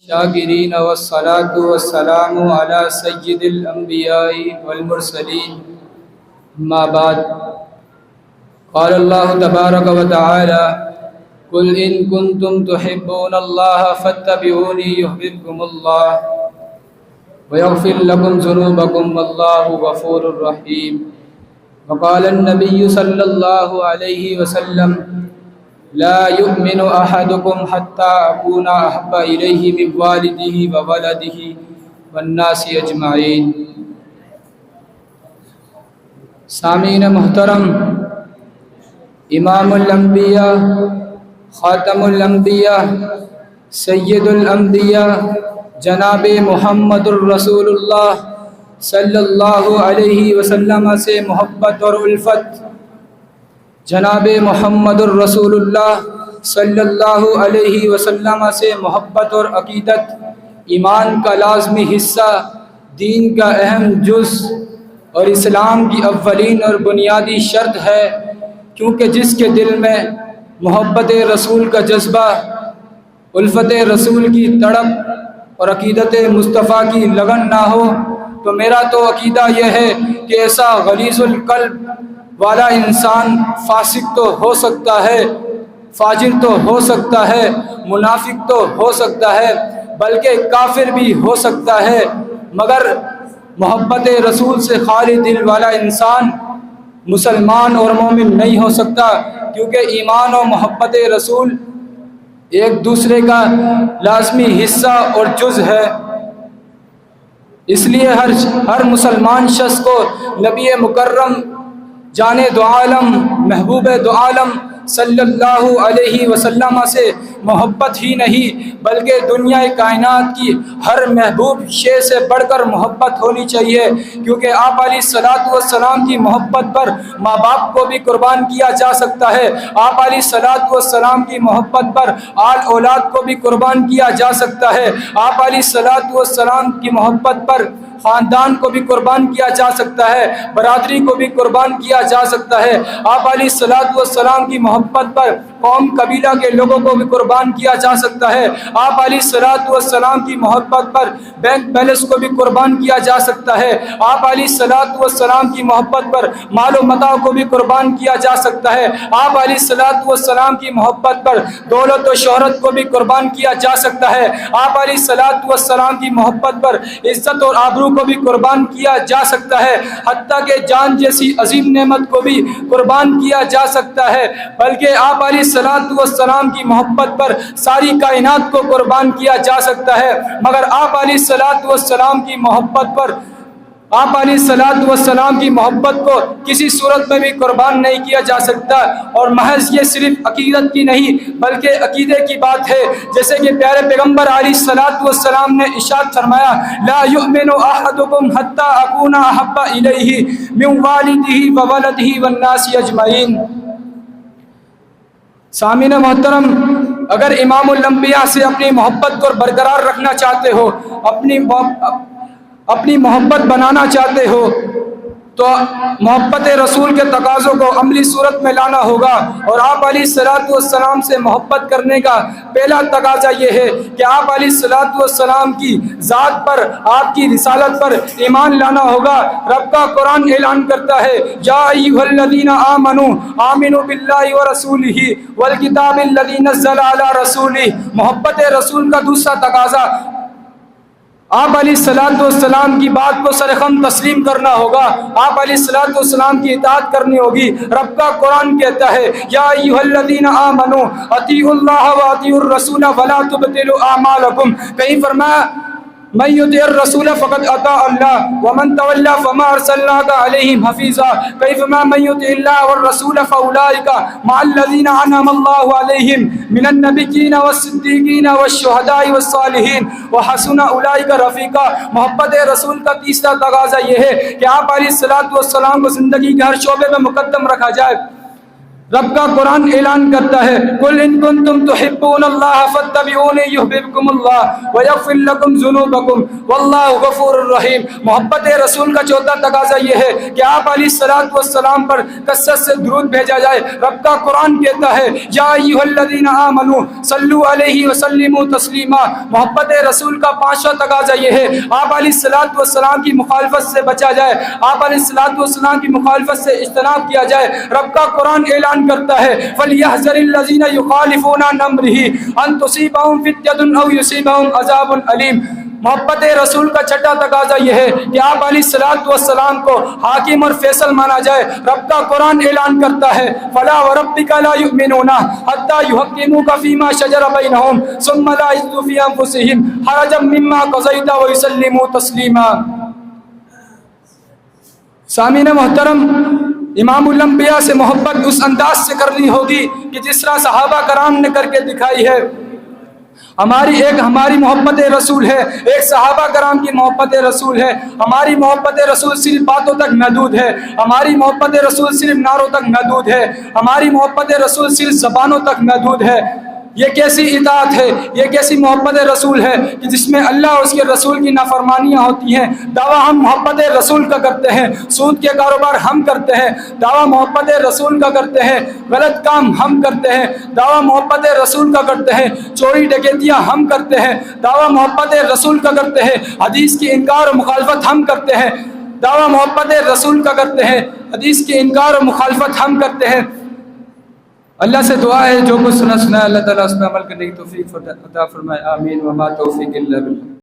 شاکرین والصلاة والسلام علی سید الانبیاء والمرسلین اما بعد قال اللہ تبارک و تعالی قل ان کنتم تحبون اللہ فاتبعونی یحببکم اللہ ویغفر لکم ذنوبکم واللہ غفور الرحیم وقال النبی صلی اللہ علیہ وسلم لا يؤمن احدكم حتى اكون احب اليه من والده وولده والناس اجمعين۔ سامعین محترم، امام الانبیاء، خاتم الانبیاء، سید الانبیاء جناب محمد الرسول اللہ صلی اللہ علیہ وسلم سے محبت اور الفت، جناب محمد الرسول اللہ صلی اللہ علیہ وسلم سے محبت اور عقیدت ایمان کا لازمی حصہ، دین کا اہم جز اور اسلام کی اولین اور بنیادی شرط ہے، کیونکہ جس کے دل میں محبت رسول کا جذبہ، الفت رسول کی تڑپ اور عقیدت مصطفیٰ کی لگن نہ ہو تو میرا تو عقیدہ یہ ہے کہ ایسا غلیظ القلب والا انسان فاسق تو ہو سکتا ہے، فاجر تو ہو سکتا ہے، منافق تو ہو سکتا ہے، بلکہ کافر بھی ہو سکتا ہے، مگر محبت رسول سے خالی دل والا انسان مسلمان اور مومن نہیں ہو سکتا، کیونکہ ایمان و محبت رسول ایک دوسرے کا لازمی حصہ اور جز ہے۔ اس لیے ہر مسلمان شخص کو نبی مکرم جان دو عالم، محبوب دو عالم صلی اللہ علیہ وسلم سے محبت ہی نہیں بلکہ دنیا کائنات کی ہر محبوب شے سے بڑھ کر محبت ہونی چاہیے، کیونکہ آپ علیہ الصلوۃ والسلام کی محبت پر ماں باپ کو بھی قربان کیا جا سکتا ہے، آپ علیہ الصلوۃ والسلام کی محبت پر آل اولاد کو بھی قربان کیا جا سکتا ہے، آپ علیہ الصلوۃ والسلام کی محبت پر خاندان کو بھی قربان کیا جا سکتا ہے، برادری کو بھی قربان کیا جا سکتا ہے، آپ علیہ الصلوۃ والسلام کی محبت پر قوم قبیلہ کے لوگوں کو بھی قربان کیا جا سکتا ہے، آپ علیہ الصلوۃ والسلام کی محبت پر بینک بیلنس کو بھی قربان کیا جا سکتا ہے، آپ علیہ الصلوۃ والسلام کی محبت پر مال و متاع کو بھی قربان کیا جا سکتا ہے، آپ علیہ الصلوۃ والسلام کی محبت پر دولت و شہرت کو بھی قربان کیا جا سکتا ہے، آپ علیہ الصلوۃ والسلام کی محبت پر عزت اور آبرو کو بھی قربان کیا جا سکتا ہے، حتیٰ کہ جان جیسی عظیم نعمت کو بھی قربان کیا جا سکتا ہے، بلکہ آپ علیہ الصلوۃ والسلام کی محبت پر ساری کائنات کو قربان کیا جا سکتا ہے، مگر آپ علیہ الصلوۃ والسلام کی محبت پر آپ علیہ الصلوۃ والسلام کی محبت کو کسی صورت میں بھی قربان نہیں کیا جا سکتا، اور محض یہ صرف عقیدت کی نہیں بلکہ عقیدے کی بات ہے، جیسے کہ پیارے پیغمبر علیہ الصلوۃ والسلام نے ارشاد فرمایا لا یؤمن احدکم حتی اکون احب الیہ من والدہ وولدہ والناس اجمعین۔ سامعین محترم، اگر امام الانبیاء سے اپنی محبت کو برقرار رکھنا چاہتے ہو، اپنی محبت بنانا چاہتے ہو تو محبت رسول کے تقاضوں کو عملی صورت میں لانا ہوگا، اور آپ علیہ الصلوۃ والسلام سے محبت کرنے کا پہلا تقاضا یہ ہے کہ آپ علیہ الصلوۃ والسلام کی ذات پر، آپ کی رسالت پر ایمان لانا ہوگا۔ رب کا قرآن اعلان کرتا ہے یا ایھا الذین آمنوا آمنوا باللہ ورسولہ والکتاب الذی نزل علی رسولہ۔ محبت رسول کا دوسرا تقاضا آپ علیہ الصلوۃ والسلام کی بات کو سرخم تسلیم کرنا ہوگا، آپ علیہ الصلوۃ والسلام کی اطاعت کرنی ہوگی۔ رب کا قرآن کہتا ہے یا ایھا الذین آمنوا اطیعوا اللہ واطیعوا الرسول ولا تبطلوا اعمالکم، کہیں فرمایا من یطع الرسول فقد اطاع اللہ ومن تولى فما ارسلناک علیہم حفیظا، کہیں فرمایا من یطع اللہ والرسول فاولئک مع الذین انعم اللہ علیہم من النبیین والصدیقین والشہداء والصالحین وحسن اولئک رفیقا۔ محبت رسول کا تیسرا تقاضا یہ ہے کہ آپ علیہ الصلوۃ والسلام کو زندگی کے ہر شعبے میں مقدم رکھا جائے۔ رب کا قرآن اعلان کرتا ہے قل ان کنتم تحبون اللہ فاتبعونی یحببکم اللہ ویغفر لکم ذنوبکم واللہ غفور الرحیم۔ محبت رسول کا چوتھا تقاضا یہ ہے کہ آپ علیہ السلام پر کثرت سے درود بھیجا جائے۔ رب کا قرآن کہتا ہے یا ایھا الذین آمنوا صلوا علیہ وسلموا تسلیما۔ محبت رسول کا پانچواں تقاضا یہ ہے آپ علیہ السلام کی مخالفت سے بچا جائے، آپ علیہ السلام کی مخالفت سے اجتناب کیا جائے۔ رب کا قرآن اعلان کرتا ہے فَلْيَحْذَرِ الَّذِينَ يُخَالِفُونَ عَنْ أَمْرِهِ أَن تُصِيبَهُمْ فِتْنَةٌ أَوْ يُصِيبَهُمْ عَذَابٌ أَلِيمٌ۔ محبت رسول کا چھٹا تقاضا یہ ہے کہ آپ علیہ السلام کو حاکم اور فیصل مانا جائے۔ رب کا قرآن اعلان کرتا ہے فَلَا وَرَبِّكَ لَا يُؤْمِنُونَ حَتَّى يُحَكِّمُوكَ فِي مَا شَجَرَ بَيْنَهُمْ ثُمَّ لَا يَجِدُوا فِي أَنفُسِهِمْ حَرَجًا مِّمَّا قَضَيْتَ وَيُسَلِّمُوا تَسْلِيمًا۔ سامعین محترم، امام الانبیاء سے محبت اس انداز سے کرنی ہوگی کہ جس طرح صحابہ کرام نے کر کے دکھائی ہے۔ ہماری محبت رسول ہے، ایک صحابہ کرام کی محبت رسول ہے۔ ہماری محبت رسول صرف باتوں تک محدود ہے، ہماری محبت رسول صرف نعروں تک محدود ہے، ہماری محبت رسول صرف زبانوں تک محدود ہے۔ یہ کیسی اطاعت ہے، یہ کیسی محبت رسول ہے کہ جس میں اللہ اور اس کے رسول کی نافرمانیاں ہوتی ہیں۔ دعویٰ ہم محبت رسول کا کرتے ہیں، سود کے کاروبار ہم کرتے ہیں، دعویٰ محبت رسول کا کرتے ہیں، غلط کام ہم کرتے ہیں، دعویٰ محبت رسول کا کرتے ہیں، چوری ڈکیتیاں ہم کرتے ہیں، دعویٰ محبت رسول کا کرتے ہیں، حدیث کی انکار اور مخالفت ہم کرتے ہیں، دعویٰ محبت رسول کا کرتے ہیں، حدیث کی انکار اور مخالفت ہم کرتے ہیں۔ اللہ سے دعا ہے جو کچھ سنا ہے اللہ تعالیٰ اس پہ عمل کرنے کی توفیق عطا فرمائے، آمین۔ وما توفیق الا باللہ۔